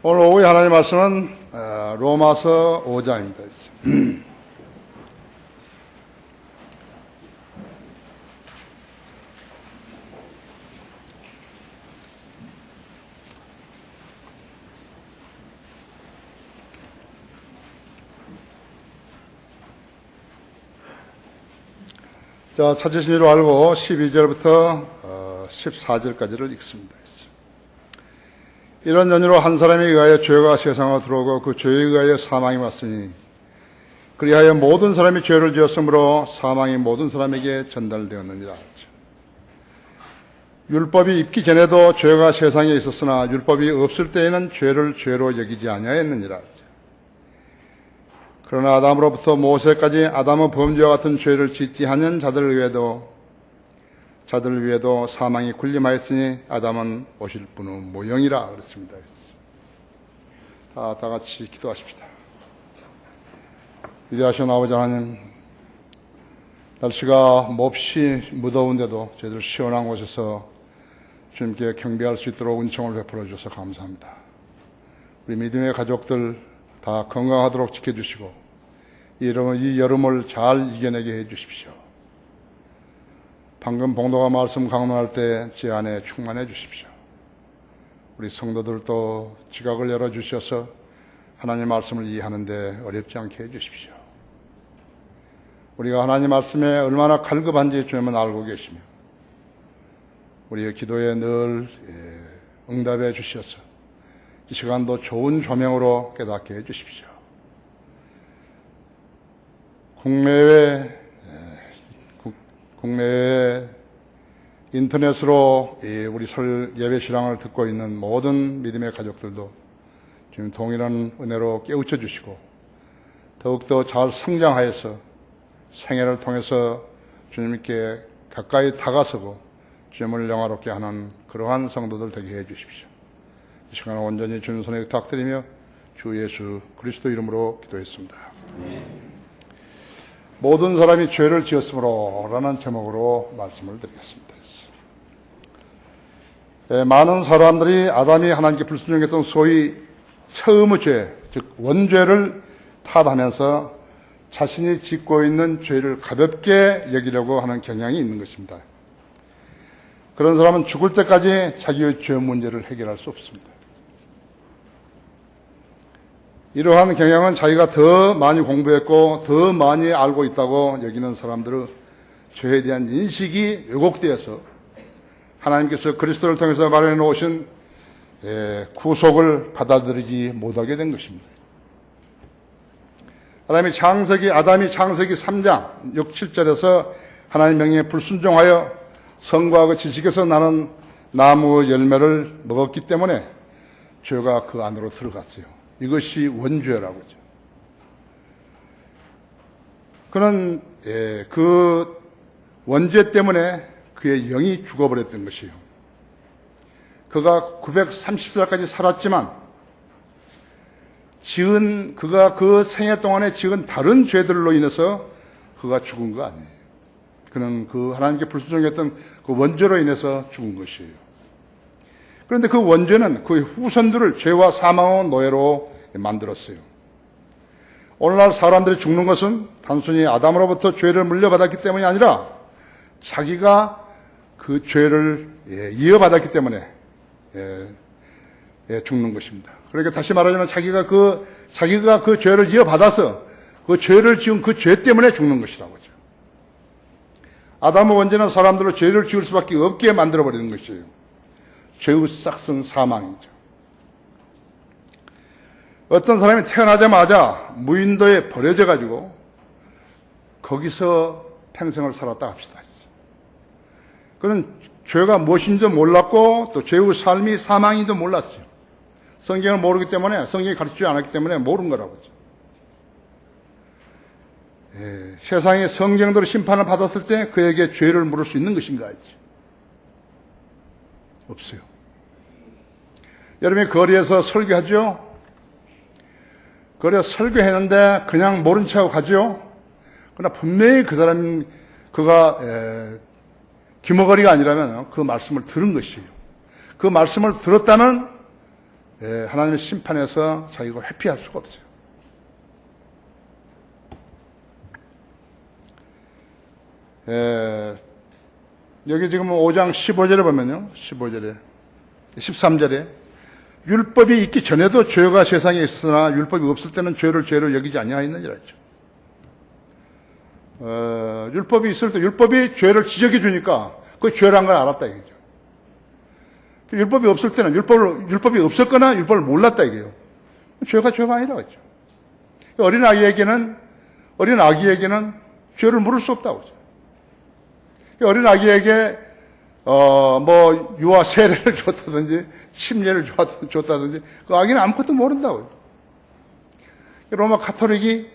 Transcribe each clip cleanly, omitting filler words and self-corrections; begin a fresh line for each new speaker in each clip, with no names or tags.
오늘 오후에 하나님의 말씀은 로마서 5장입니다. 자, 찾으신 줄 알고 12절부터 14절까지를 읽습니다. 이런 연유로 한 사람에 의하여 죄가 세상으로 들어오고 그 죄에 의하여 사망이 왔으니 그리하여 모든 사람이 죄를 지었으므로 사망이 모든 사람에게 전달되었느니라. 율법이 있기 전에도 죄가 세상에 있었으나 율법이 없을 때에는 죄를 죄로 여기지 아니하였느니라. 그러나 아담으로부터 모세까지 아담은 범죄와 같은 죄를 짓지 않은 자들을 위해도 사망이 군림하였으니 아담은 오실 분의 모형이라 그랬습니다. 다 같이 기도하십시다. 위대하신 아버지 하나님, 날씨가 몹시 무더운데도 저희들 시원한 곳에서 주님께 경배할 수 있도록 은총을 베풀어 주셔서 감사합니다. 우리 믿음의 가족들 다 건강하도록 지켜주시고 이 여름을 잘 이겨내게 해주십시오. 방금 봉도가 말씀 강론할 때 제 안에 충만해 주십시오. 우리 성도들도 지각을 열어주셔서 하나님 말씀을 이해하는데 어렵지 않게 해주십시오. 우리가 하나님 말씀에 얼마나 갈급한지 주님은 알고 계시며 우리의 기도에 늘 응답해 주셔서 이 시간도 좋은 조명으로 깨닫게 해주십시오. 국내외 인터넷으로 우리 설 예배 신앙을 듣고 있는 모든 믿음의 가족들도 지금 동일한 은혜로 깨우쳐 주시고 더욱더 잘 성장하여서 생애를 통해서 주님께 가까이 다가서고 주님을 영화롭게 하는 그러한 성도들 되게 해 주십시오. 이 시간을 온전히 주님 손에 부탁드리며 주 예수 그리스도 이름으로 기도했습니다. 모든 사람이 죄를 지었으므로 라는 제목으로 말씀을 드리겠습니다. 많은 사람들이 아담이 하나님께 불순종했던 소위 처음의 죄, 즉 원죄를 탓하면서 자신이 짓고 있는 죄를 가볍게 여기려고 하는 경향이 있는 것입니다. 그런 사람은 죽을 때까지 자기의 죄 문제를 해결할 수 없습니다. 이러한 경향은 자기가 더 많이 공부했고 더 많이 알고 있다고 여기는 사람들의 죄에 대한 인식이 왜곡되어서 하나님께서 그리스도를 통해서 마련해 놓으신 구속을 받아들이지 못하게 된 것입니다. 아담이 창세기 3장 6, 7절에서 하나님 명령에 불순종하여 성과 그 지식에서 나는 나무의 열매를 먹었기 때문에 죄가 그 안으로 들어갔어요. 이것이 원죄라고 하죠. 그는 그 원죄 때문에 그의 영이 죽어버렸던 것이에요. 그가 930살까지 살았지만 그가 그 생애 동안에 지은 다른 죄들로 인해서 그가 죽은 거 아니에요. 그는 그 하나님께 불순종했던 그 원죄로 인해서 죽은 것이에요. 그런데 그 원죄는 그의 후손들을 죄와 사망의 노예로 만들었어요. 오늘날 사람들이 죽는 것은 단순히 아담으로부터 죄를 물려받았기 때문이 아니라 자기가 그 죄를 이어받았기 때문에 죽는 것입니다. 그러니까 다시 말하자면 자기가 그 죄를 이어받아서 그 죄를 지은 그 죄 때문에 죽는 것이라고 하죠. 아담의 원죄는 사람들로 죄를 지을 수밖에 없게 만들어버리는 것이에요. 죄의 싹슨 사망이죠. 어떤 사람이 태어나자마자 무인도에 버려져가지고 거기서 평생을 살았다 합시다. 그는 죄가 무엇인지도 몰랐고 또 죄의 삶이 사망인지도 몰랐어요. 성경을 모르기 때문에, 성경이 가르치지 않았기 때문에 모르는 거라고 하죠. 세상의 성경대로 심판을 받았을 때 그에게 죄를 물을 수 있는 것인가 했죠. 없어요. 여러분이 거리에서 설교하죠? 거리에서 설교했는데 그냥 모른 척하고 가죠? 그러나 분명히 그가 귀머거리가 아니라면 그 말씀을 들은 것이에요. 그 말씀을 들었다면 하나님의 심판에서 자기가 회피할 수가 없어요. 여기 지금 5장 15절에 보면요. 15절에, 13절에 율법이 있기 전에도 죄가 세상에 있었으나 율법이 없을 때는 죄를 여기지 아니하였느니라 했죠. 율법이 있을 때 율법이 죄를 지적해 주니까 그 죄란 걸 알았다 이거죠. 율법이 없을 때는 율법이 없었거나 율법을 몰랐다 이게요. 죄가 아니라 했죠. 어린 아기에게는 죄를 물을 수 없다고 하죠. 어린 아기에게 유아 세례를 줬다든지 침례를 줬다든지 그 아기는 아무것도 모른다고요. 로마 가톨릭이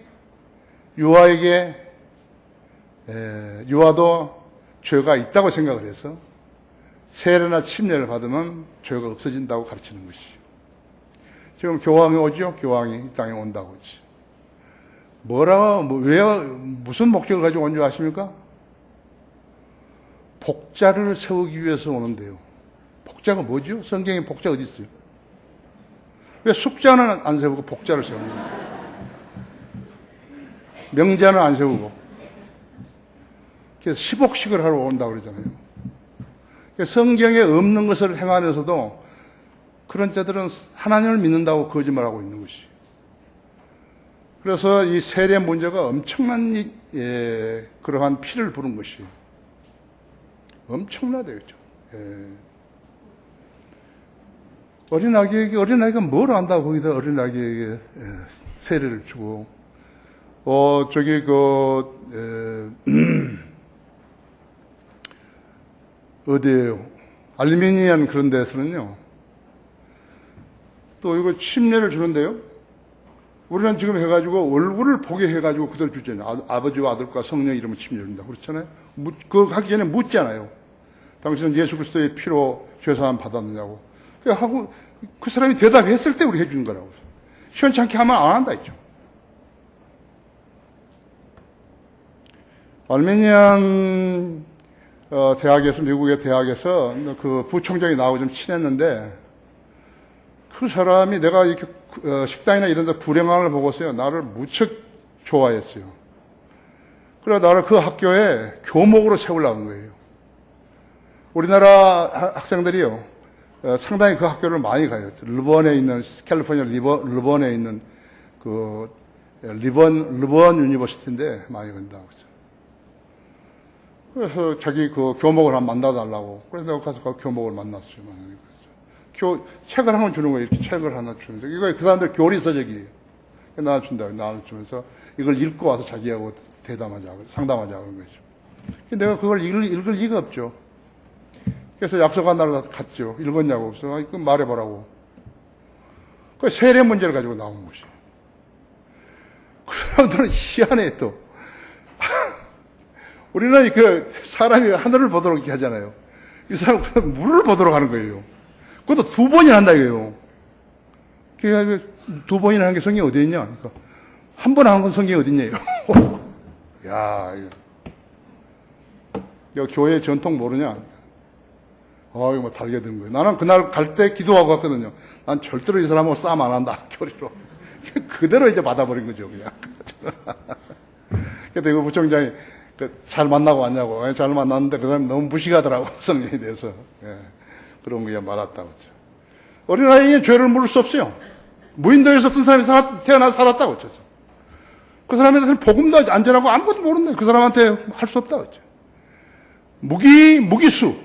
유아도 죄가 있다고 생각을 해서 세례나 침례를 받으면 죄가 없어진다고 가르치는 것이죠. 지금 교황이 오죠? 교황이 이 땅에 온다고 하지. 무슨 목적을 가지고 온 줄 아십니까? 복자를 세우기 위해서 오는데요. 복자가 뭐죠? 성경에 복자 어디 있어요? 왜 숙자는 안 세우고 복자를 세우는 거예요? 명자는 안 세우고. 그래서 시복식을 하러 온다고 그러잖아요. 성경에 없는 것을 행하면서도 그런 자들은 하나님을 믿는다고 거짓말하고 있는 것이. 그래서 이 세례 문제가 엄청난 그러한 피를 부른 것이. 엄청나대요. 어린아기가 뭘 안다고 거기다 어린아기에게 세례를 주고, 어디에요? 알미니안 그런 데서는요, 또 이거 침례를 주는데요, 우리는 지금 해가지고 얼굴을 보게 해가지고 그대로 주잖아요. 아버지와 아들과 성령 이름을 침례를 준다. 그렇잖아요? 그거 하기 전에 묻잖아요. 당신은 예수 그리스도의 피로 죄사함 받았느냐고. 하고 그 사람이 대답했을 때 우리 해주는 거라고. 시원찮게 하면 안 한다 했죠. 알메니안 대학에서, 미국의 대학에서 그 부총장이 나하고 좀 친했는데, 그 사람이 내가 이렇게 식당이나 이런 데 불행함을 보고서요, 나를 무척 좋아했어요. 그래 나를 그 학교에 교목으로 세우려는 거예요. 우리나라 학생들이요, 상당히 그 학교를 많이 가요. 르번에 있는, 캘리포니아 르번에 있는 그 르번 유니버시티인데 많이 간다고 그러죠. 그래서 자기 그 교목을 한번 만나달라고. 그래서 내가 가서 그 교목을 만났어요. 책을 한 권 주는 거예요. 이렇게 책을 하나 주면서. 이거 그 사람들 교리서적이에요. 나눠준다고, 나눠주면서 이걸 읽고 와서 자기하고 상담하자고 그런 거죠. 내가 그걸 읽을 리가 없죠. 그래서 약속한 날로 갔죠. 읽었냐고. 그래서 그럼 말해보라고. 그 세례 문제를 가지고 나온 것이에요. 그 사람들은 희한해 또. 우리는 그 사람이 하늘을 보도록 이렇게 하잖아요. 이 사람은 물을 보도록 하는 거예요. 그것도 2번이나 한다 이거예요. 그러니까 2번이나 하는 게 성경이 어디 있냐? 그러니까 한 번 하는 건 성경이 어디 있냐요. 야, 이거 교회 전통 모르냐? 이거 뭐 달게 된 거예요. 나는 그날 갈 때 기도하고 갔거든요. 난 절대로 이 사람하고 싸움 안 한다. 교리로. 그대로 이제 받아버린 거죠, 그냥. 근데 이거 부총장이 잘 만나고 왔냐고. 잘 만났는데 그 사람이 너무 무식하더라고. 성경에 대해서. 그런 거 그냥 말았다고 했죠. 어린아이는 죄를 물을 수 없어요. 무인도에서 어떤 사람이 태어나서 살았다고 했죠. 그 사람에 대해서는 복음도 안 전하고 아무것도 모른다. 그 사람한테 할 수 없다고 했죠. 무기수.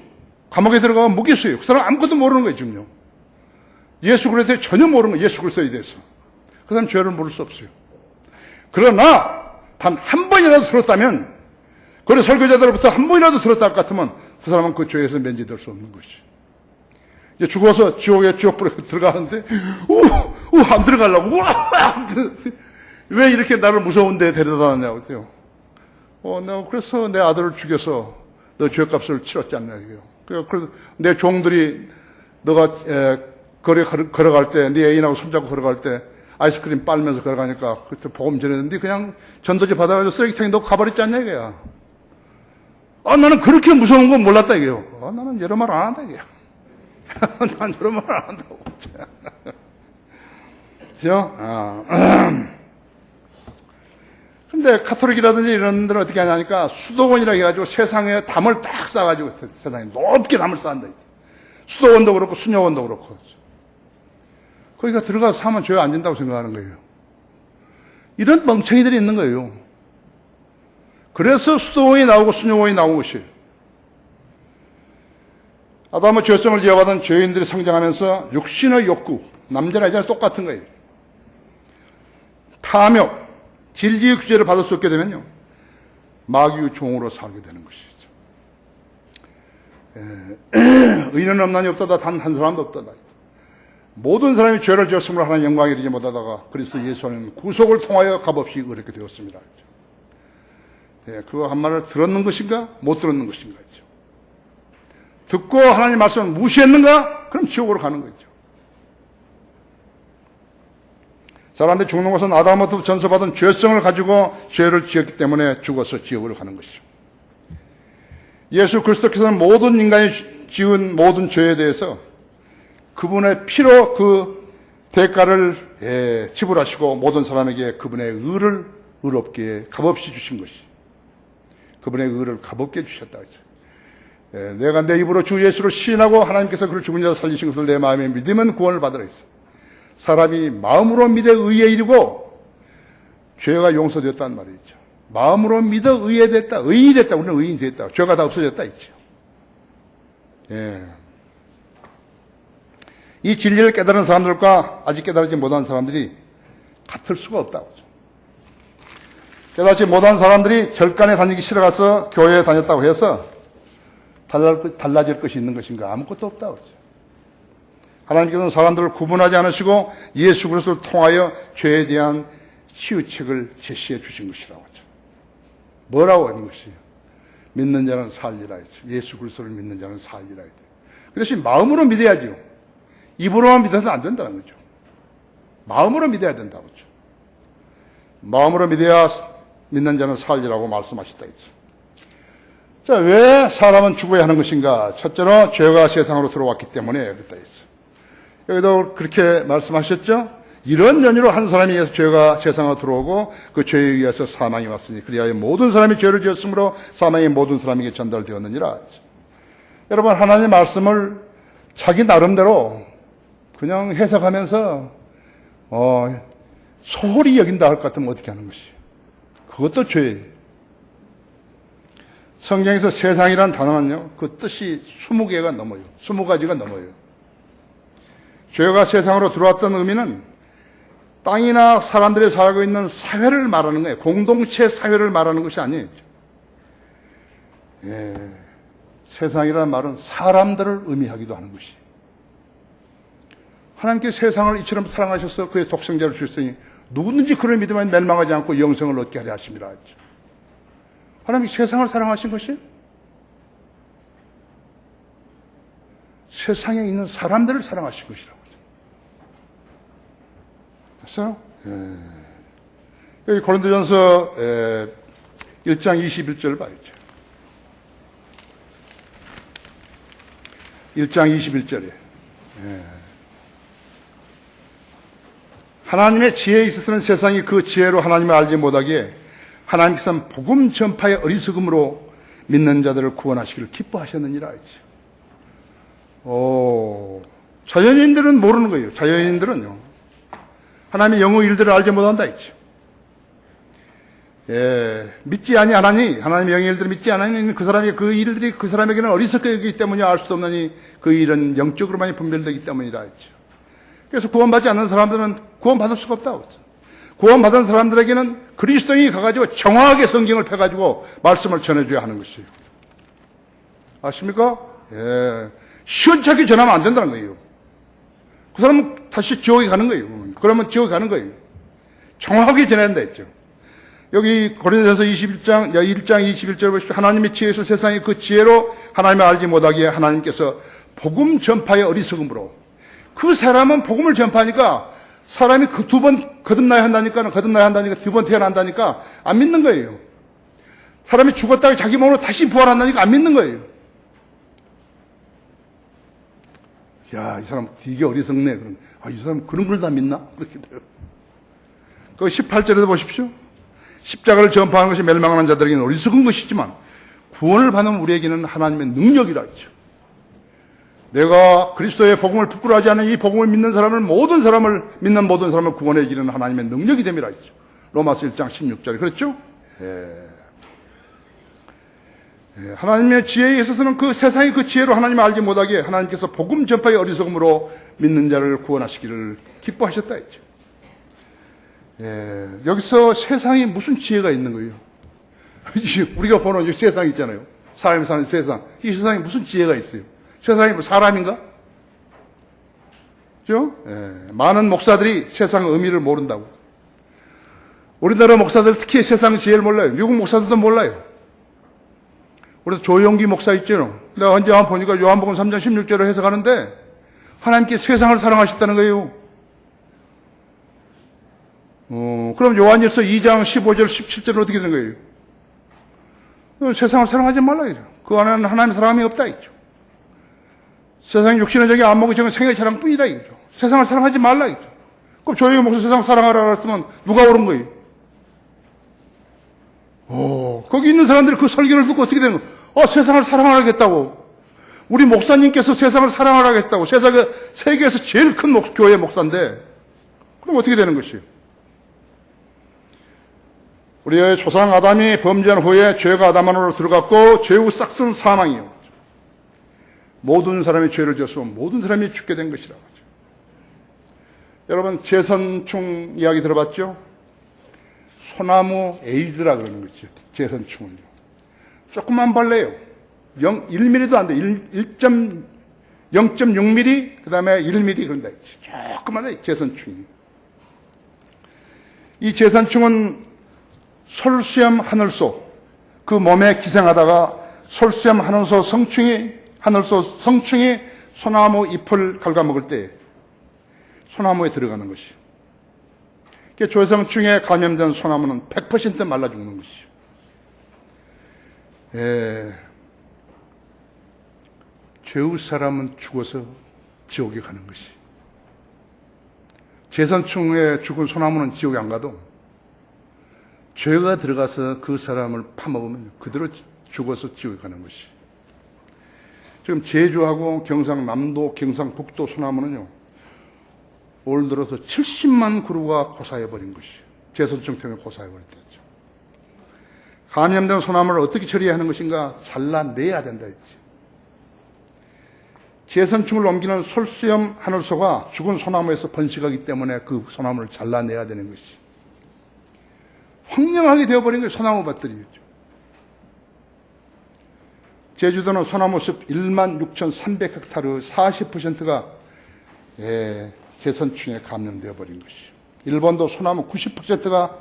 감옥에 들어가면 무기수예요. 그 사람 아무것도 모르는 거예요, 지금요. 예수 그리스도에 전혀 모르는 거예요. 예수 그리스도에 대해서. 그 사람 죄를 물을 수 없어요. 그러나 단 한 번이라도 들었다면, 그래 설교자들로부터 한 번이라도 들었다 할 것 같으면 그 사람은 그 죄에서 면제될 수 없는 것이. 이제 죽어서 지옥불에 들어가는데, 안 들어가려고, 왜 이렇게 나를 무서운 데 데려다 놨냐고 그래요. 내가 그래서 내 아들을 죽여서 너 죄값을 치렀지 않냐, 이게요. 그래서 내 종들이 너가 거리에 걸어갈 때, 네 애인하고 손잡고 걸어갈 때 아이스크림 빨면서 걸어가니까 그때 복음 전했는데 그냥 전도지 받아가지고 쓰레기통에 넣고 가버렸지 않냐, 이게요. 나는 그렇게 무서운 건 몰랐다, 이게요. 나는 여러 말 안 한다, 이게요. 난 여러 말 안 한다고. 그죠? 근데 카톨릭이라든지 이런 데는 어떻게 하냐니까 수도원이라고 해가지고 세상에 담을 딱 쌓아가지고 세상에 높게 담을 쌓는다. 수도원도 그렇고 수녀원도 그렇고. 거기가 들어가서 사면 죄가 안 진다고 생각하는 거예요. 이런 멍청이들이 있는 거예요. 그래서 수도원이 나오고 수녀원이 나온 것이에요. 아담의 죄성을 지어받은 죄인들이 성장하면서 육신의 욕구, 남자나 여자나 똑같은 거예요. 탐욕, 진리의 규제를 받을 수 없게 되면요, 마귀의 종으로 살게 되는 것이죠. 의인은 없나니 없다다 단 한 사람도 없다다. 모든 사람이 죄를 지었으므로 하나님 영광에 이르지 못하다가 그리스도 예수 안에 구속을 통하여 값없이 의롭게 되었습니다. 그거 한 말을 들었는 것인가 못 들었는 것인가 있죠. 듣고 하나님 말씀을 무시했는가? 그럼 지옥으로 가는 거죠. 사람들이 죽는 것은 아담부터 전서받은 죄성을 가지고 죄를 지었기 때문에 죽어서 지옥으로 가는 것이죠. 예수 그리스도께서는 모든 인간이 지은 모든 죄에 대해서 그분의 피로 그 대가를 지불하시고 모든 사람에게 그분의 의를 의롭게 값없이 주신 것이, 그분의 의를 값없게 주셨다. 내가 내 입으로 주 예수를 시인하고 하나님께서 그를 죽은 자로 살리신 것을 내 마음에 믿으면 구원을 받으라 했어. 사람이 마음으로 믿어 의에 이르고 죄가 용서되었다는 말이 있죠. 마음으로 믿어 의에 됐다. 의인이 됐다. 우리는 의인이 됐다. 죄가 다 없어졌다 있죠. 이 진리를 깨달은 사람들과 아직 깨달지 못한 사람들이 같을 수가 없다고. 깨닫지 못한 사람들이 절간에 다니기 싫어가서 교회에 다녔다고 해서 달라질 것이 있는 것인가? 아무것도 없다고. 하나님께서는 사람들을 구분하지 않으시고 예수 그리스도를 통하여 죄에 대한 치유책을 제시해 주신 것이라고 하죠. 뭐라고 하는 것이에요? 믿는 자는 살리라 했죠. 예수 그리스도를 믿는 자는 살리라 했죠. 그 대신 마음으로 믿어야죠. 입으로만 믿어서는 안 된다는 거죠. 마음으로 믿어야 된다고 하죠. 마음으로 믿어야 믿는 자는 살리라고 말씀하셨다 했죠. 자, 왜 사람은 죽어야 하는 것인가? 첫째로 죄가 세상으로 들어왔기 때문에 그랬다 했어요. 여기도 그렇게 말씀하셨죠? 이런 연유로 한 사람에 의해서 죄가 세상으로 들어오고 그 죄에 의해서 사망이 왔으니 그리하여 모든 사람이 죄를 지었으므로 사망이 모든 사람에게 전달되었느니라. 여러분, 하나님의 말씀을 자기 나름대로 그냥 해석하면서 소홀히 여긴다 할 것 같으면 어떻게 하는 것이에요? 그것도 죄예요. 성경에서 세상이라는 단어는요, 그 뜻이 20개가 넘어요. 20가지가 넘어요. 죄가 세상으로 들어왔던 의미는 땅이나 사람들이 살고 있는 사회를 말하는 거예요. 공동체 사회를 말하는 것이 아니에요. 세상이라는 말은 사람들을 의미하기도 하는 것이에요. 하나님께 세상을 이처럼 사랑하셔서 그의 독생자를 주셨으니 누구든지 그를 믿으면 멸망하지 않고 영생을 얻게 하려 하심이라 했죠. 하나님이 세상을 사랑하신 것이 세상에 있는 사람들을 사랑하신 것이라고. 됐어요? 여기 고린도전서 1장 21절 봐야죠. 1장 21절에 하나님의 지혜에 있어서는 세상이 그 지혜로 하나님을 알지 못하기에 하나님께서는 복음 전파의 어리석음으로 믿는 자들을 구원하시기를 기뻐하셨느니라 했죠. 자연인들은 모르는 거예요. 자연인들은요, 하나님의 영의 일들을 알지 못한다 했죠. 믿지 아니하나니, 하나님의 영의 일들을 믿지 아니하니 그 사람의 그 일들이 그 사람에게는 어리석게 여기기 때문에 알 수도 없나니 그 일은 영적으로만이 분별되기 때문이라 했죠. 그래서 구원받지 않는 사람들은 구원받을 수가 없다고 했죠. 구원받은 사람들에게는 그리스도인이 가가지고 정확하게 성경을 펴가지고 말씀을 전해줘야 하는 것이에요. 아십니까? 시원찮게 전하면 안 된다는 거예요. 그 사람은 다시 지옥에 가는 거예요. 그러면 지옥에 가는 거예요. 정확하게 전해야 된다 했죠. 여기 고린도전서 1장 21절 보십시오. 하나님의 지혜에서 세상이 그 지혜로 하나님을 알지 못하기에 하나님께서 복음 전파의 어리석음으로, 그 사람은 복음을 전파하니까 사람이 그 두 번 거듭나야 한다니까 두 번 태어난다니까 안 믿는 거예요. 사람이 죽었다가 자기 몸으로 다시 부활한다니까 안 믿는 거예요. 야, 이 사람 되게 어리석네. 이 사람 그런 걸 다 믿나? 그렇게 돼요. 그 18절에도 보십시오. 십자가를 전파하는 것이 멸망하는 자들에게는 어리석은 것이지만 구원을 받는 우리에게는 하나님의 능력이라 했죠. 내가 그리스도의 복음을 부끄러워하지 않는 이 복음을 믿는 믿는 모든 사람을 구원에 이르는 하나님의 능력이 됨이라 했죠. 로마서 1장 16절에 그랬죠? 하나님의 지혜에 있어서는 그 세상의 그 지혜로 하나님을 알지 못하게 하나님께서 복음 전파의 어리석음으로 믿는 자를 구원하시기를 기뻐하셨다 했죠. 여기서 세상에 무슨 지혜가 있는 거예요? 우리가 보는 이 세상 있잖아요. 사람이 사는 세상. 이 세상에 무슨 지혜가 있어요? 세상이 뭐 사람인가? 그죠? 많은 목사들이 세상 의미를 모른다고. 우리나라 목사들 특히 세상 지혜를 몰라요. 미국 목사들도 몰라요. 우리 조용기 목사 있죠? 내가 언제 한번 보니까 요한복음 3장 16절을 해석하는데 하나님께 세상을 사랑하셨다는 거예요. 그럼 요한일서 2장 15절 17절은 어떻게 되는 거예요? 세상을 사랑하지 말라 이죠. 그 안에는 하나님의 사랑이 없다 이죠. 세상 육신의 적이 안목의 적은 생의 사랑뿐이라 이죠. 세상을 사랑하지 말라 이죠. 그럼 조용히 목사 세상 사랑하라 그랬으면 누가 옳은 거예요? 거기 있는 사람들이 그 설교를 듣고 어떻게 되는 거예요? 세상을 사랑하겠다고. 우리 목사님께서 세상을 사랑하겠다고. 세계에서 제일 큰 교회 목사인데 그럼 어떻게 되는 것이에요? 우리의 조상 아담이 범죄한 후에 죄가 아담 안으로 들어갔고 죄의 싹은 사망이요. 모든 사람이 죄를 지었으면 모든 사람이 죽게 된 것이라고 하죠. 여러분 제선충 이야기 들어봤죠? 소나무 에이드라 그러는 거죠. 제선충은요. 조그만 벌레예요. 1mm도 안 돼. 0.6mm 그 다음에 1mm 그런다. 조그만해 제선충이. 이 제선충은 솔수염 하늘소 그 몸에 기생하다가 솔수염 하늘소 성충이 소나무 잎을 갉아먹을 때 소나무에 들어가는 것이요. 조성충에 감염된 소나무는 100% 말라 죽는 것이요. 죄의 사람은 죽어서 지옥에 가는 것이. 제선충에 죽은 소나무는 지옥에 안 가도 죄가 들어가서 그 사람을 파먹으면 그대로 죽어서 지옥에 가는 것이. 지금 제주하고 경상남도, 경상북도 소나무는요, 올 들어서 70만 그루가 고사해버린 것이. 제선충 때문에 고사해버렸죠. 감염된 소나무를 어떻게 처리해야 하는 것인가? 잘라내야 된다 했지. 제선충을 옮기는 솔수염 하늘소가 죽은 소나무에서 번식하기 때문에 그 소나무를 잘라내야 되는 것이. 황량하게 되어버린 게 소나무 밭들이었죠. 제주도는 소나무숲 16,300헥타르 40%가 제선충에 감염되어 버린 것이죠. 일본도 소나무 90%가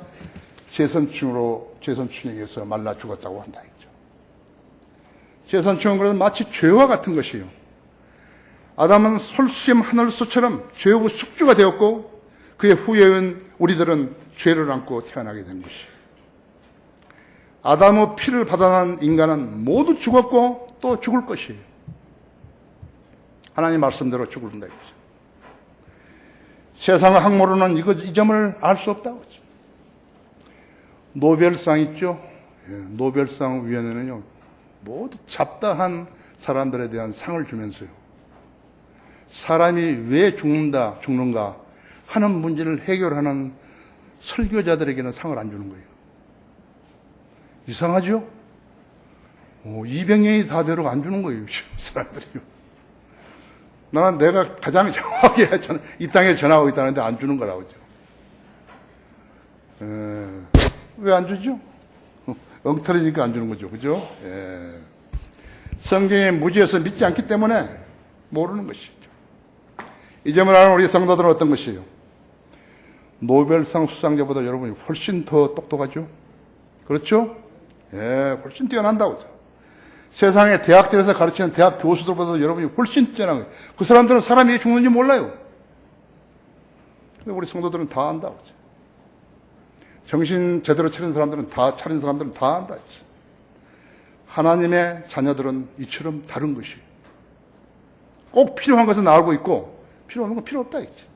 제선충에 의해서 말라 죽었다고 한다 했죠. 제선충은 그래서 마치 죄와 같은 것이에요. 아담은 솔수염 하늘소처럼 죄의 숙주가 되었고 그의 후예인 우리들은 죄를 안고 태어나게 된 것이에요. 아담의 피를 받아난 인간은 모두 죽었고 또 죽을 것이에요. 하나님 말씀대로 죽는다 이거죠. 세상의 학문으로는 이 점을 알 수 없다고 하죠. 노벨상 있죠? 노벨상 위원회는요, 모두 잡다한 사람들에 대한 상을 주면서요, 사람이 왜 죽는가 하는 문제를 해결하는 설교자들에게는 상을 안 주는 거예요. 이상하죠? 200년이 다 되도록 안 주는 거예요, 사람들이요. 나는 내가 가장 정확하게 이 땅에 전하고 있다는데 안 주는 거라고 하죠. 왜 안 주죠? 엉터리니까 안 주는 거죠. 그죠? 성경의 무지에서 믿지 않기 때문에 모르는 것이죠. 이 점을 아는 우리 성도들은 어떤 것이에요? 노벨상 수상자보다 여러분이 훨씬 더 똑똑하죠? 그렇죠? 훨씬 뛰어난다고 하죠. 세상에 대학들에서 가르치는 대학 교수들보다 여러분이 훨씬 뛰어난 거예요. 그 사람들은 사람이 왜 죽는지 몰라요. 근데 우리 성도들은 다 안다고 하죠. 정신 제대로 차린 사람들은 다 안다 했죠. 하나님의 자녀들은 이처럼 다른 것이에요. 꼭 필요한 것은 알고 있고 필요 없는 건 필요 없다 했죠.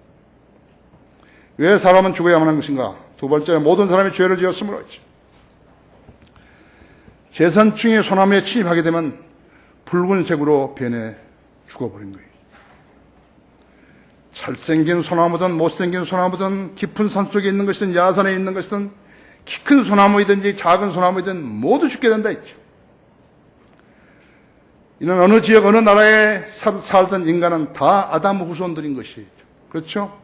왜 사람은 죽어야만 하는 것인가? 두 번째는 모든 사람이 죄를 지었으므로 했죠. 재산층의 소나무에 침입하게 되면 붉은색으로 변해 죽어버린 거예요. 잘생긴 소나무든 못생긴 소나무든 깊은 산속에 있는 것이든 야산에 있는 것이든 키 큰 소나무이든지 작은 소나무이든 모두 죽게 된다 했죠. 이는 어느 지역 어느 나라에 살던 인간은 다 아담 후손들인 것이죠. 그렇죠?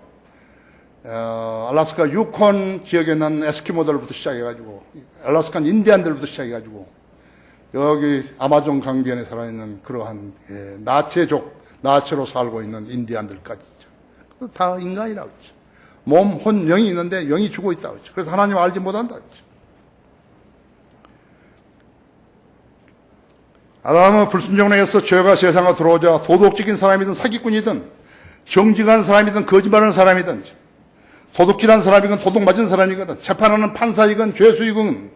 알래스카 유콘 지역에 있는 에스키모들부터 시작해가지고 알래스칸 인디안들부터 시작해가지고 여기 아마존 강변에 살아있는 그러한 나체로 살고 있는 인디안들까지 다 인간이라고 했죠. 몸, 혼, 영이 있는데 영이 죽어 있다고 했죠. 그래서 하나님 알지 못한다고 했죠. 아담은 불순종에 의해서 죄가 세상에 들어오자 도덕적인 사람이든 사기꾼이든 정직한 사람이든 거짓말하는 사람이든 도둑질한 사람이건 도둑 맞은 사람이거든 재판하는 판사이건 죄수이건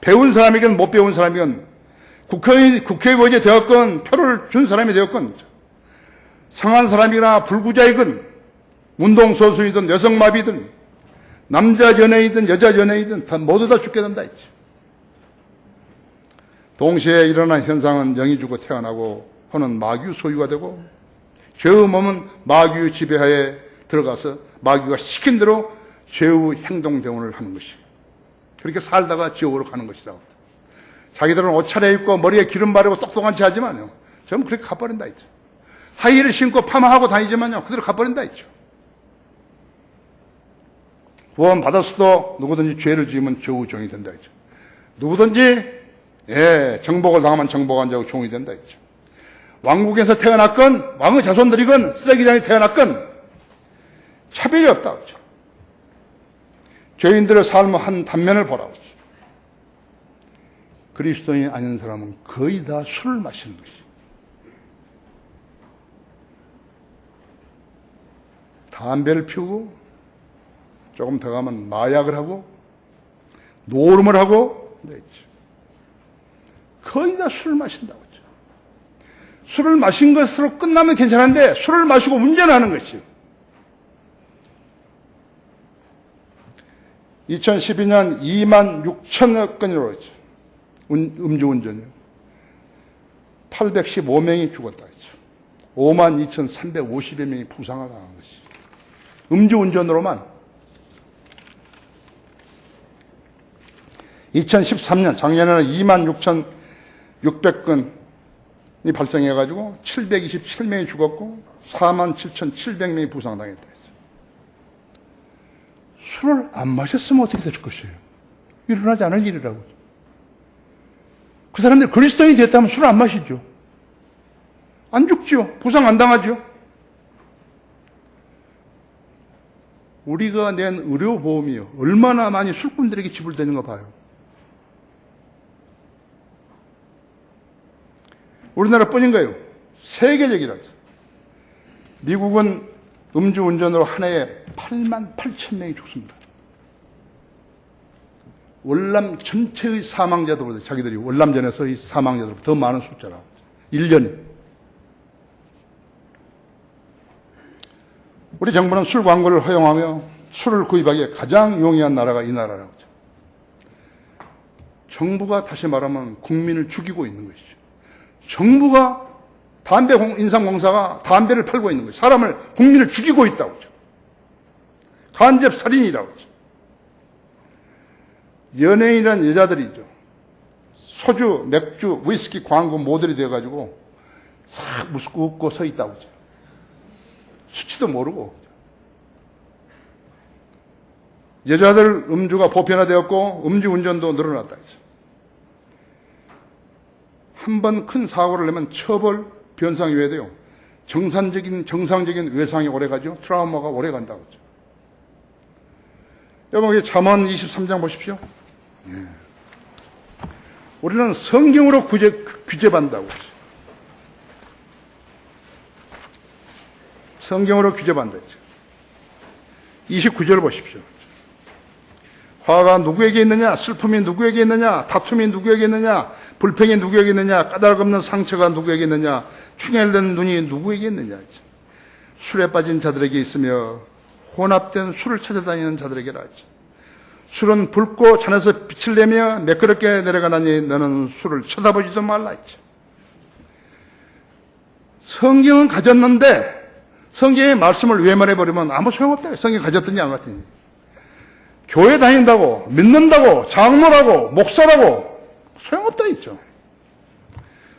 배운 사람이건 못 배운 사람이건 국회의원이 되었건 표를 준 사람이 되었건 성한 사람이나 불구자이건 운동선수이든 여성마비든 남자 연예이든 여자 연예이든 다 모두 다 죽게 된다 했지. 동시에 일어난 현상은 영이 주고 태어나고 혼은 마귀 소유가 되고 죄의 몸은 마귀의 지배하에 들어가서 마귀가 시킨 대로 죄의 행동대원을 하는 것이. 그렇게 살다가 지옥으로 가는 것이라고. 자기들은 옷 차려입고 머리에 기름 바르고 똑똑한 체 하지만요. 전부 그렇게 가버린다 했죠. 하이힐을 신고 파마하고 다니지만요. 그대로 가버린다 했죠. 구원 받았어도 누구든지 죄를 지으면 죄의 종이 된다 했죠. 누구든지 정복을 당하면 정복한 자의 종이 된다 했죠. 왕국에서 태어났건 왕의 자손들이건 쓰레기장에 태어났건 차별이 없다고 했죠. 죄인들의 삶의 한 단면을 보라고 했죠. 그리스도인이 아닌 사람은 거의 다 술을 마시는 것이. 담배를 피우고 조금 더 가면 마약을 하고 노름을 하고 거의 다 술을 마신다고 했죠. 술을 마신 것으로 끝나면 괜찮은데 술을 마시고 운전하는 것이요. 2012년 2만 6천여 건이라고 했죠. 음주운전이요. 815명이 죽었다 했죠. 5만 2,350여 명이 부상을 당한 것이. 음주운전으로만 2013년 작년에는 2만 6,600건이 발생해가지고 727명이 죽었고 4만 7,700명이 부상당했다 했어요. 술을 안 마셨으면 어떻게 될 것이에요? 일어나지 않을 일이라고. 그 사람들이 그리스도인이 됐다면 술을 안 마시죠. 안 죽죠. 부상 안 당하죠. 우리가 낸 의료보험이요. 얼마나 많이 술꾼들에게 지불되는가 봐요. 우리나라뿐인가요? 세계적이라서. 미국은 음주운전으로 한 해에 8만 8천 명이 죽습니다. 월남 전체의 사망자들보다 자기들이 월남전에서의 사망자들보다 더 많은 숫자라고. 1년에. 우리 정부는 술 광고를 허용하며 술을 구입하기에 가장 용이한 나라가 이 나라라고 하죠. 정부가 다시 말하면 국민을 죽이고 있는 것이죠. 정부가 인상공사가 담배를 팔고 있는 거죠. 사람을, 국민을 죽이고 있다고 하죠. 간접 살인이라고 하죠. 연예인이란 여자들이죠. 소주, 맥주, 위스키 광고 모델이 되어가지고 싹 웃고 서 있다고 하죠. 수치도 모르고. 여자들 음주가 보편화되었고 음주운전도 늘어났다 했죠. 한 번 큰 사고를 내면 처벌, 변상이 왜 돼요? 정상적인 외상이 오래가죠. 트라우마가 오래간다고 하죠. 여러분, 잠언 23장 보십시오. 우리는 성경으로 규제받는다고 하죠. 성경으로 규제받는다 했죠. 29절 보십시오. 화가 누구에게 있느냐? 슬픔이 누구에게 있느냐? 다툼이 누구에게 있느냐? 불평이 누구에게 있느냐? 까닭 없는 상처가 누구에게 있느냐? 충혈된 눈이 누구에게 있느냐? 술에 빠진 자들에게 있으며 혼합된 술을 찾아다니는 자들에게라 하죠. 술은 붉고 잔에서 빛을 내며 매끄럽게 내려가나니 너는 술을 쳐다보지도 말라 했죠. 성경은 가졌는데 성경의 말씀을 외면해버리면 아무 소용없다. 성경 가졌더니 안 갔더니. 교회 다닌다고, 믿는다고, 장로라고, 목사라고 소용없다 했죠.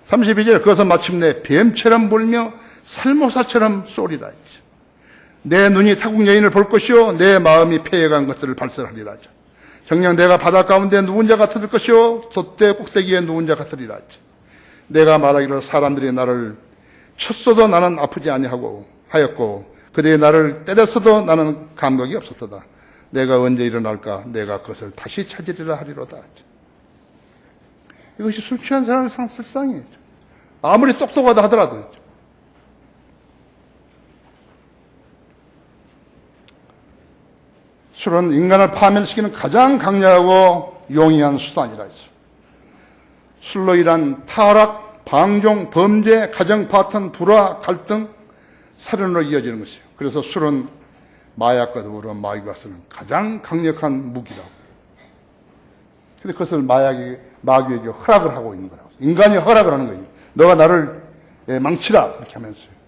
32절 그것은 마침내 뱀처럼 불며 살모사처럼 쏘리라 했죠. 내 눈이 타국 여인을 볼 것이요 내 마음이 패해간 것들을 발설하리라 하죠. 정녕 내가 바다 가운데 누운 자 같을 것이요 돛대 꼭대기에 누운 자 같으리라 하죠. 내가 말하기를 사람들이 나를 쳤어도 나는 아프지 아니하였고 그들이 나를 때렸어도 나는 감각이 없었도다. 내가 언제 일어날까 내가 그것을 다시 찾으리라 하리로다. 이것이 술 취한 사람의 상실상이에요. 아무리 똑똑하다 하더라도. 술은 인간을 파멸시키는 가장 강력하고 용이한 수단이라 했어요. 술로 인한 타락, 방종, 범죄, 가정 파탄, 불화, 갈등, 살인으로 이어지는 것이에요. 그래서 술은 마약과 더불어 마귀가 쓰는 가장 강력한 무기라고. 근데 그것을 마귀에게 허락을 하고 있는 거라고. 인간이 허락을 하는 거예요. 너가 나를 망치라. 이렇게 하면서요.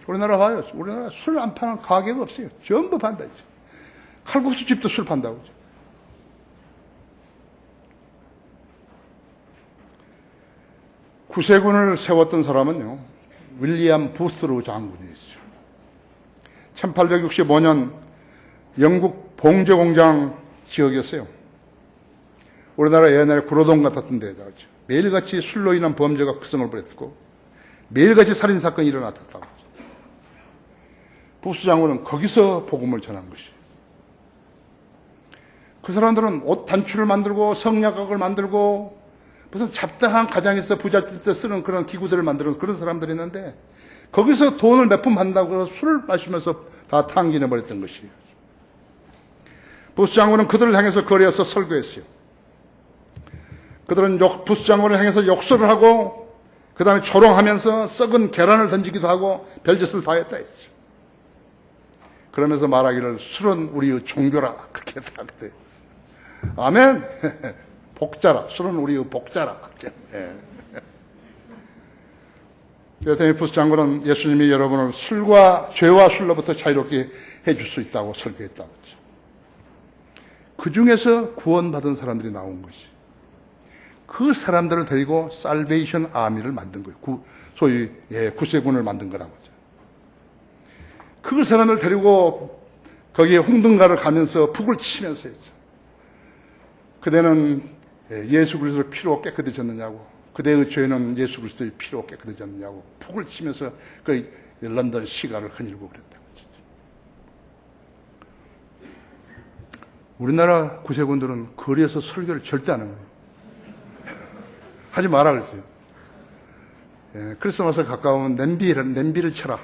우리나라 봐요. 우리나라 술 안 파는 가게가 없어요. 전부 판다. 이제. 칼국수 집도 술 판다고. 구세군을 세웠던 사람은요, 윌리엄 부스로 장군이었어요. 1865년 영국 봉제공장 지역이었어요. 우리나라 옛날에 구로동 같았던 데죠. 매일같이 술로 인한 범죄가 급성을 부렸고 매일같이 살인사건이 일어났다고. 부스 장군은 거기서 복음을 전한 것이에요. 그 사람들은 옷 단추를 만들고 성약학을 만들고 무슨 잡다한 가정에서 부잣집 때 쓰는 그런 기구들을 만드는 그런 사람들이 있는데 거기서 돈을 몇 푼 받는다고 해서 술을 마시면서 다 탕진해버렸던 것이에요. 부스 장군은 그들을 향해서 거리에서 설교했어요. 그들은 부스 장군을 향해서 욕설을 하고 그 다음에 조롱하면서 썩은 계란을 던지기도 하고 별짓을 다 했다 했어요. 그러면서 말하기를 술은 우리의 종교라 그렇게 했다 그때. 아멘. 복자라. 술은 우리의 복자라. 예. 그랬더니 부스 장군은 예수님이 여러분을 죄와 술로부터 자유롭게 해줄 수 있다고 설교했다고 했죠. 그 중에서 구원받은 사람들이 나온 것이. 그 사람들을 데리고 살베이션 아미를 만든 거예요. 소위 구세군을 만든 거라고 하죠. 그 사람을 데리고 거기에 홍등가를 가면서 북을 치면서 했죠. 그대는 예수 그리스도의 피로 깨끗해졌느냐고, 그대의 죄는 예수 그리스도의 피로 깨끗해졌느냐고 북을 치면서 그 런던 시가를 거닐고 그랬다고 했죠. 우리나라 구세군들은 거리에서 설교를 절대 안 합니다. 하지 마라 그랬어요. 크리스마스 가까우면 냄비를 쳐라.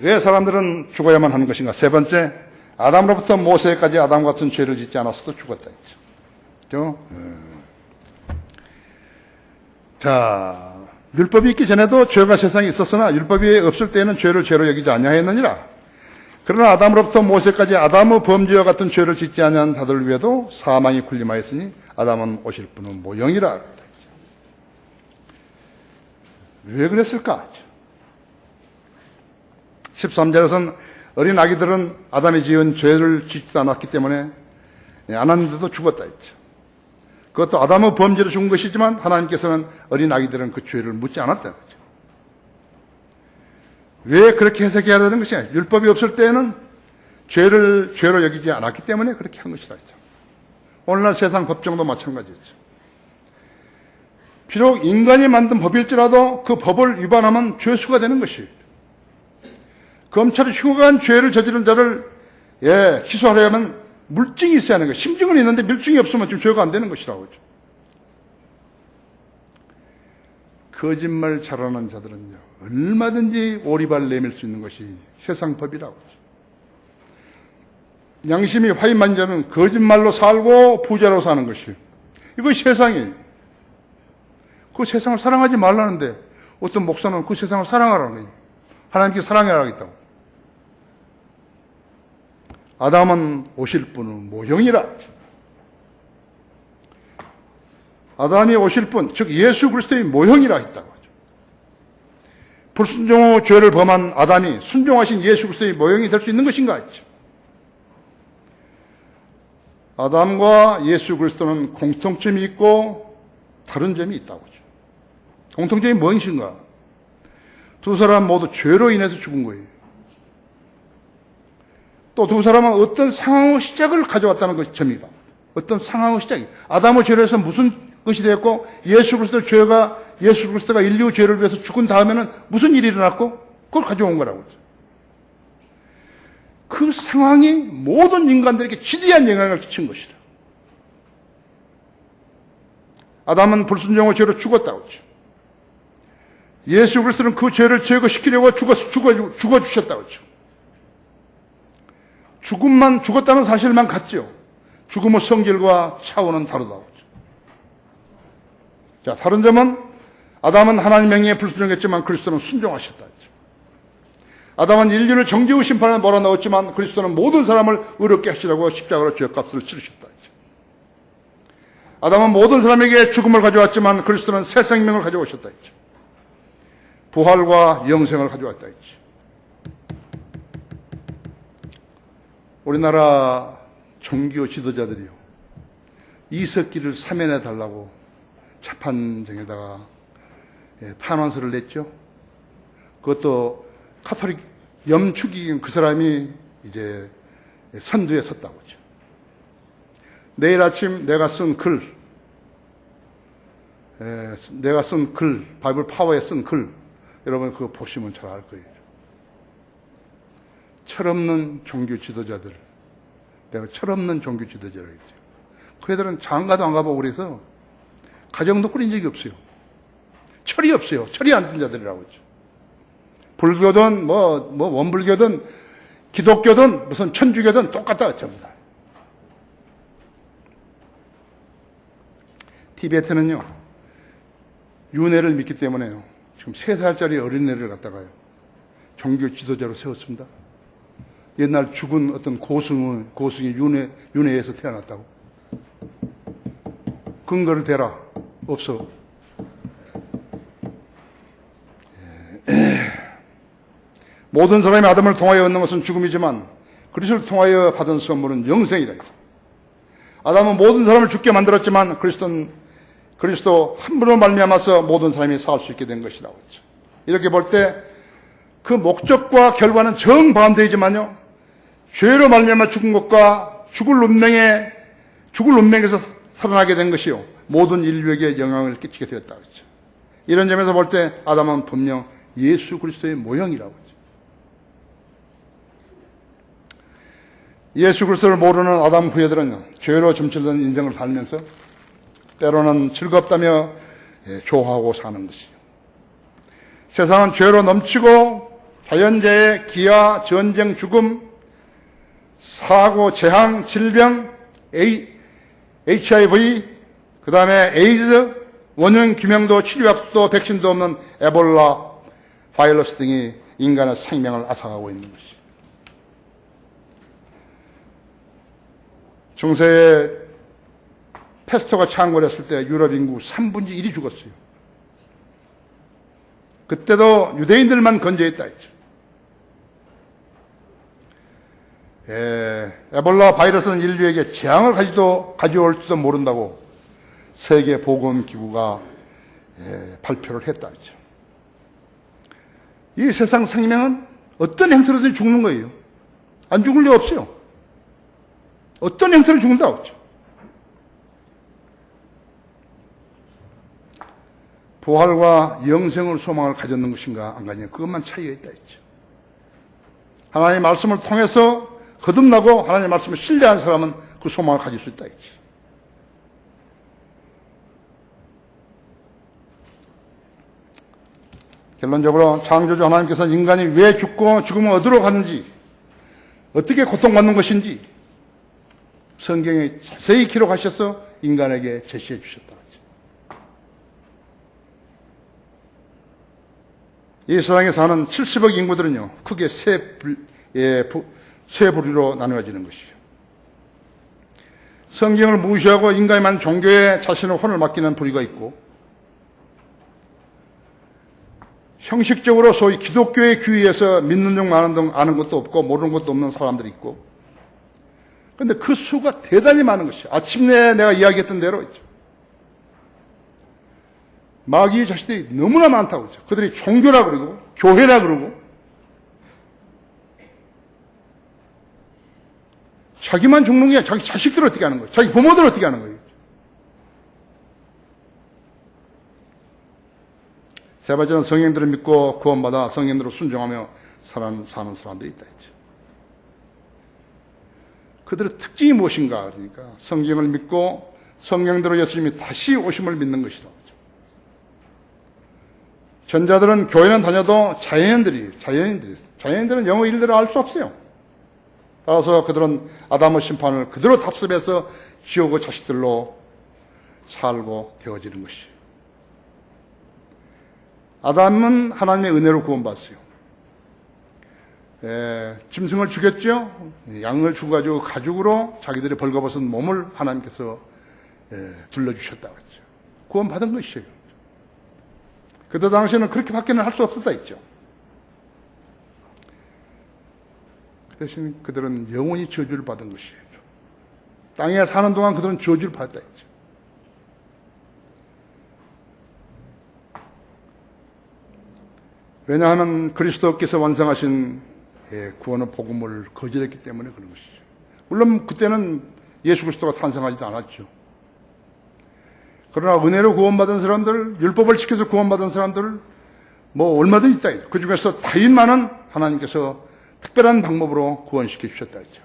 왜 사람들은 죽어야만 하는 것인가? 세 번째, 아담으로부터 모세까지 아담 같은 죄를 짓지 않았어도 죽었다 했죠. 자, 율법이 있기 전에도 죄가 세상에 있었으나 율법이 없을 때에는 죄를 죄로 여기지 아니하였느니라. 그러나 아담으로부터 모세까지 아담의 범죄와 같은 죄를 짓지 아니한 자들 위에도 사망이 군림하였으니 아담은 오실 분은 모형이라. 왜 그랬을까? 13절에서는 어린 아기들은 아담이 지은 죄를 짓지도 않았기 때문에 안 하는데도 죽었다 했죠. 그것도 아담의 범죄로 죽은 것이지만 하나님께서는 어린 아기들은 그 죄를 묻지 않았다는 거죠. 왜 그렇게 해석해야 되는 것이냐? 율법이 없을 때에는 죄를 죄로 여기지 않았기 때문에 그렇게 한 것이다 했죠. 오늘날 세상 법정도 마찬가지였죠. 비록 인간이 만든 법일지라도 그 법을 위반하면 죄수가 되는 것이에요. 검찰이 흉악한 죄를 저지른 자를 기소하려면 물증이 있어야 하는 거예요. 심증은 있는데 물증이 없으면 지금 죄가 안 되는 것이라고 하죠. 거짓말 잘하는 자들은요, 얼마든지 오리발 내밀 수 있는 것이 세상 법이라고 하죠. 양심이 화인만 자는 거짓말로 살고 부자로 사는 것이에요. 이것이 세상이에요. 그 세상을 사랑하지 말라는데 어떤 목사는 그 세상을 사랑하라는 거예요. 하나님께 사랑해야 하겠다고. 아담은 오실 분은 모형이라. 아담이 오실 분, 즉 예수 그리스도의 모형이라 했다고 하죠. 불순종 후 죄를 범한 아담이 순종하신 예수 그리스도의 모형이 될 수 있는 것인가 했죠. 아담과 예수 그리스도는 공통점이 있고 다른 점이 있다고 하죠. 공통점이 무엇인가? 두 사람 모두 죄로 인해서 죽은 거예요. 또 두 사람은 어떤 상황의 시작을 가져왔다는 것이 점이다. 어떤 상황의 시작이. 아담의 죄로 해서 무슨 것이 되었고, 예수 그리스도가 인류 죄를 위해서 죽은 다음에는 무슨 일이 일어났고, 그걸 가져온 거라고. 그 상황이 모든 인간들에게 지대한 영향을 끼친 것이다. 아담은 불순종의 죄로 죽었다고 했죠. 예수 그리스도는 그 죄를 제거시키려고 죽어주셨다고 했죠. 죽었다는 사실만 같죠. 죽음의 성질과 차원은 다르다고 했죠. 자, 다른 점은 아담은 하나님 명령에 불순종했지만 그리스도는 순종하셨다 했죠. 아담은 인류를 정죄의 심판에 몰아넣었지만 그리스도는 모든 사람을 의롭게 하시라고 십자가로 죄값을 치르셨다 했죠. 아담은 모든 사람에게 죽음을 가져왔지만 그리스도는 새 생명을 가져오셨다 했죠. 부활과 영생을 가져왔다 했죠. 우리나라 종교 지도자들이요, 이석기를 사면해 달라고 재판정에다가 탄원서를 냈죠. 그것도 카톨릭 염축이인 그 사람이 이제 선두에 섰다고 하죠. 내일 아침 내가 쓴 글, 바이블 파워에 쓴 글, 여러분 그거 보시면 잘 알 거예요. 철없는 종교 지도자들, 내가 철없는 종교 지도자라고 했죠. 그 애들은 장가도 안 가보고 그래서 가정도 꾸린 적이 없어요. 철이 없어요. 철이 안 든 자들이라고 했죠. 불교든 원불교든 기독교든 무슨 천주교든 똑같다 전부 다. 티베트는요, 윤회를 믿기 때문에요, 지금 3살짜리 어린애를 갖다가요 종교 지도자로 세웠습니다. 옛날 죽은 어떤 고승이 윤회에서 태어났다고. 근거를 대라. 없어. 모든 사람이 아담을 통하여 얻는 것은 죽음이지만 그리스도를 통하여 받은 선물은 영생이라 했습니다. 아담은 모든 사람을 죽게 만들었지만 그리스도 한 분으로 말미암아서 모든 사람이 살 수 있게 된 것이라고 했죠. 이렇게 볼 때 그 목적과 결과는 정반대이지만요, 죄로 말미암아 죽은 것과 죽을 운명에서 살아나게 된 것이요, 모든 인류에게 영향을 끼치게 되었다고 했죠. 이런 점에서 볼 때 아담은 분명 예수 그리스도의 모형이라고 했죠. 예수 그리스도를 모르는 아담 후예들은 죄로 점철된 인생을 살면서 때로는 즐겁다며 좋아하고 사는 것이죠. 세상은 죄로 넘치고 자연재해, 기아, 전쟁, 죽음, 사고, 재앙, 질병, HIV, 그 다음에 에이즈, 원인 규명도 치료약도 백신도 없는 에볼라 바이러스 등이 인간의 생명을 앗아가고 있는 것이죠. 중세에 패스트가 창궐했을 때 유럽 인구 3분의 1이 죽었어요. 그때도 유대인들만 건재했다 했죠. 에볼라 바이러스는 인류에게 재앙을 가져올지도 모른다고 세계보건기구가 발표를 했다 했죠. 이 세상 생명은 어떤 형태로든 죽는 거예요. 안 죽을 리 없어요. 어떤 형태로 죽는다고 했죠. 부활과 영생을 소망을 가졌는 것인가 안 가졌는가, 그것만 차이가 있다 했죠. 하나님의 말씀을 통해서 거듭나고 하나님의 말씀을 신뢰한 사람은 그 소망을 가질 수 있다 했죠. 결론적으로 창조주 하나님께서는 인간이 왜 죽고 죽으면 어디로 가는지, 어떻게 고통받는 것인지 성경에 자세히 기록하셔서 인간에게 제시해 주셨다. 이 세상에 사는 70억 인구들은요, 크게 세 부류로 나누어지는 것이죠. 성경을 무시하고 인간이 만든 종교에 자신의 혼을 맡기는 부류가 있고, 형식적으로 소위 기독교의 규의에서 믿는 중 많은 등 아는 것도 없고 모르는 것도 없는 사람들이 있고, 그런데 그 수가 대단히 많은 것이죠. 아침에 내가 이야기했던 대로 있죠. 마귀의 자식들이 너무나 많다고 그러죠. 그들이 종교라 그러고 교회라 그러고 자기만 죽는 게 아니라 자기 자식들 어떻게 하는 거예요? 자기 부모들 어떻게 하는 거예요? 세 번째는 성령들을 믿고 구원받아 성령대로 순종하며 사는 사람들이 있다 했죠. 그들의 특징이 무엇인가? 그러니까 성경을 믿고 성령대로 예수님이 다시 오심을 믿는 것이다. 전자들은 교회는 다녀도 자연인들은 영의 일들을 알 수 없어요. 따라서 그들은 아담의 심판을 그대로 답습해서 지옥의 자식들로 살고 되어지는 것이에요. 아담은 하나님의 은혜로 구원받았어요. 짐승을 죽였죠. 양을 죽어가지고 가죽으로 자기들의 벌거벗은 몸을 하나님께서 둘러주셨다고 했죠. 구원받은 것이에요. 그때 당시에는 그렇게 밖에는 할 수 없었다 했죠. 그 대신 그들은 영원히 저주를 받은 것이에요. 땅에 사는 동안 그들은 저주를 받았다 했죠. 왜냐하면 그리스도께서 완성하신 구원의 복음을 거절했기 때문에 그런 것이죠. 물론 그때는 예수 그리스도가 탄생하지도 않았죠. 그러나 은혜로 구원받은 사람들, 율법을 지켜서 구원받은 사람들 뭐 얼마든지 있다. 그 중에서 다윗만은 하나님께서 특별한 방법으로 구원시켜 주셨다 했죠.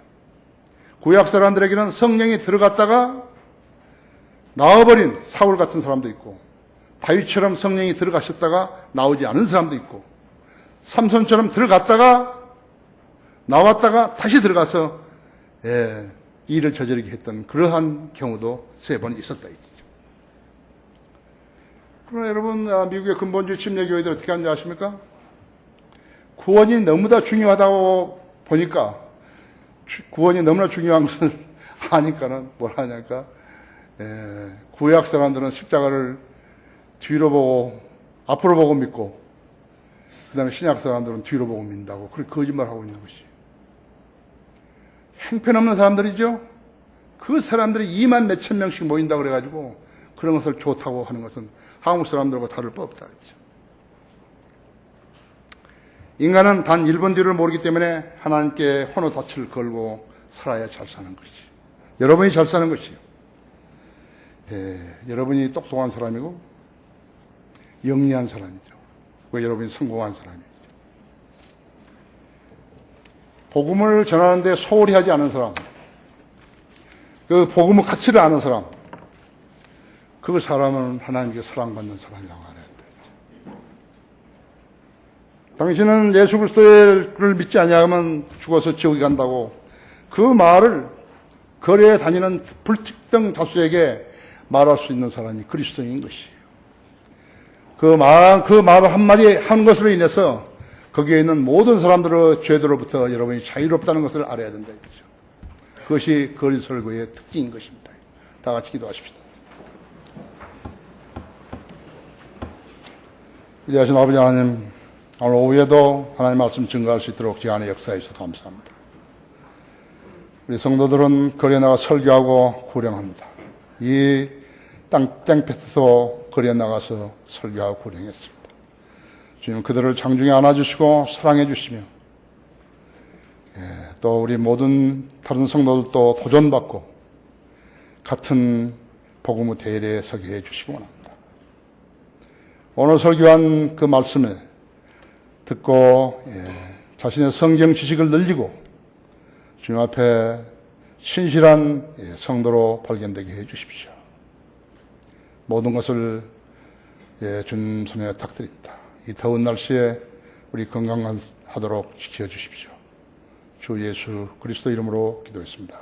구약 사람들에게는 성령이 들어갔다가 나와버린 사울 같은 사람도 있고, 다윗처럼 성령이 들어가셨다가 나오지 않은 사람도 있고, 삼손처럼 들어갔다가 나왔다가 다시 들어가서 일을 저지르게 했던 그러한 경우도 3번 있었다 했죠. 그러나 여러분, 미국의 근본주의 침례교회들 어떻게 하는지 아십니까? 구원이 너무나 중요하다고 보니까, 구원이 너무나 중요한 것을 아니까는 뭘 하냐니까, 구약 사람들은 십자가를 뒤로 보고, 앞으로 보고 믿고, 그 다음에 신약 사람들은 뒤로 보고 믿는다고, 그렇게 거짓말하고 있는 것이. 행편없는 사람들이죠? 그 사람들이 2만 몇천 명씩 모인다고 그래가지고, 그런 것을 좋다고 하는 것은 한국 사람들과 다를 바 없다. 인간은 단 1번 뒤를 모르기 때문에 하나님께 혼의 닻을 걸고 살아야 잘 사는 것이. 여러분이 잘 사는 것이요. 여러분이 똑똑한 사람이고 영리한 사람이죠. 그 여러분이 성공한 사람이죠. 복음을 전하는데 소홀히 하지 않은 사람, 그 복음의 가치를 아는 사람, 그 사람은 하나님께 사랑받는 사람이라고 알아야 돼. 당신은 예수 그리스도를 믿지 아니하면 죽어서 지옥에 간다고 그 말을 거리에 다니는 불특정 다수에게 말할 수 있는 사람이 그리스도인인 것이에요. 그 말을 한마디 한 것으로 인해서 거기에 있는 모든 사람들의 죄들로부터 여러분이 자유롭다는 것을 알아야 된다. 그것이 거리 설교의 특징인 것입니다. 다 같이 기도하십시다. 이제하신 아버지 하나님, 오늘 오후에도 하나님 말씀 증거할 수 있도록 제 안에 역사해 주셔서 감사합니다. 우리 성도들은 거리에 나가 설교하고 구령합니다. 이 땡볕에서 거리에 나가서 설교하고 구령했습니다. 주님, 그들을 장중에 안아주시고 사랑해 주시며, 또 우리 모든 다른 성도들도 도전받고 같은 복음의 대열에 서게 해 주시기 원합니다. 오늘 설교한 그 말씀을 듣고 자신의 성경 지식을 늘리고 주님 앞에 신실한 성도로 발견되게 해 주십시오. 모든 것을 주님 손에 탁드립니다. 이 더운 날씨에 우리 건강하도록 지켜주십시오. 주 예수 그리스도 이름으로 기도했습니다.